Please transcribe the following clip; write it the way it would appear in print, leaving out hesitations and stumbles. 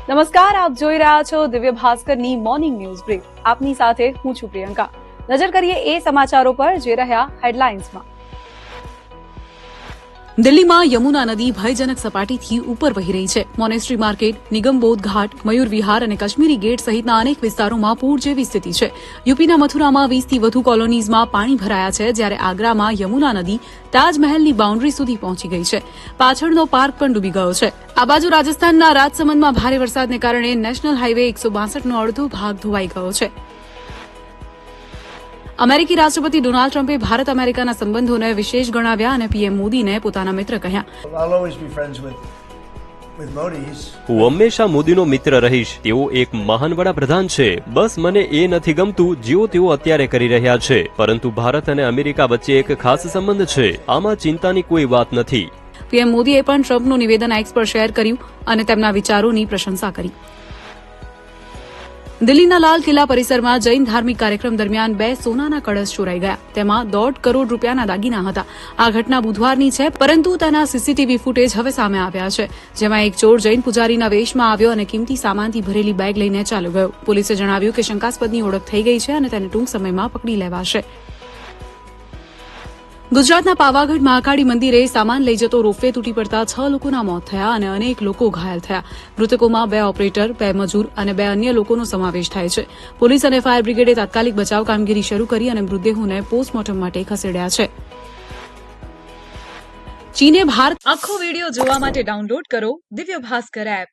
નમસ્કાર, આપ જોઈ રહ્યા છો દિવ્ય ભાસ્કરની મોર્નિંગ ન્યૂઝ બ્રીફ. આપની સાથે હું છું પ્રિયંકા. નજર કરીએ એ સમાચારો પર જે રહ્યા હેડલાઇન્સમાં. દિલ્હીમાં યમુના નદી ભયજનક સપાટીથી ઉપર વહી રહી છે. મોનેસ્ટ્રી માર્કેટ, નિગમબોધ ઘાટ, મયુર વિહાર અને કાશ્મીરી ગેટ સહિતના અનેક વિસ્તારોમાં પૂર જેવી સ્થિતિ છે. યુપીના મથુરામાં 20થી વધુ કોલોનીઝમાં પાણી ભરાયા છે, જ્યારે આગ્રામાં યમુના નદી તાજમહેલની બાઉન્ડ્રી સુધી પહોંચી ગઈ છે. પાછળનો પાર્ક પણ ડૂબી ગયો છે. આ બાજુ રાજસ્થાનના રાજસમંદમાં ભારે વરસાદને કારણે નેશનલ હાઇવે 162નો અડધો ભાગ ધોવાઈ ગયો છે. અમેરિકી રાષ્ટ્રપતિ ડોનાલ્ડ ટ્રમ્પે ભારત અમેરિકાના સંબંધોને વિશેષ ગણાવ્યા અને પીએમ મોદીને પોતાના મિત્ર કહ્યા. હું હંમેશા મોદીનો મિત્ર રહીશ. તેઓ એક મહાન વડાપ્રધાન છે. બસ મને એ નથી ગમતું જેઓ તેઓ અત્યારે કરી રહ્યા છે, પરંતુ ભારત અને અમેરિકા વચ્ચે એક ખાસ સંબંધ છે. આમાં ચિંતાની કોઈ વાત નથી. પીએમ મોદીએ પણ ટ્રમ્પનું નિવેદન એક્સ પર શેર કર્યું અને તેમના વિચારોની પ્રશંસા કરી. દિલ્હીના લાલ કિલ્લા પરિસરમાં જૈન ધાર્મિક કાર્યક્રમ દરમિયાન 2 સોનાના કળશ ચોરાઈ ગયા. તેમાં 1.5 કરોડ રૂપિયાના દાગીના હતા. આ ઘટના બુધવારની છે, પરંતુ તેના સીસીટીવી ફૂટેજ હવે સામે આવ્યા છે, જેમાં એક ચોર જૈન પૂજારીના વેશમાં આવ્યો અને કિંમતી સામાનથી ભરેલી બેગ લઈને ચાલ્યો ગયો. પોલીસે જણાવ્યું કે શંકાસ્પદની ઓળખ થઈ ગઈ છે અને તેને ટૂંક સમયમાં પકડી લેવાશે. ગુજરાતના પાવાગઢ મહાકાળી મંદિરે સામાન લઈ જતો રોપવે તૂટી પડતા 6 લોકોના મોત થયા અને અનેક લોકો ઘાયલ થયા. મૃતકોમાં 2 ઓપરેટર, 2 મજૂર અને 2 અન્ય લોકોનો સમાવેશ થાય છે. પોલીસ અને ફાયર બ્રિગેડે તાત્કાલિક બચાવ કામગીરી શરૂ કરી અને મૃતદેહોને પોસ્ટમોર્ટમ માટે ખસેડ્યા છે. ચીને ભારત આખો વિડીયો જોવા માટે ડાઉનલોડ કરો દિવ્ય ભાસ્કર એપ.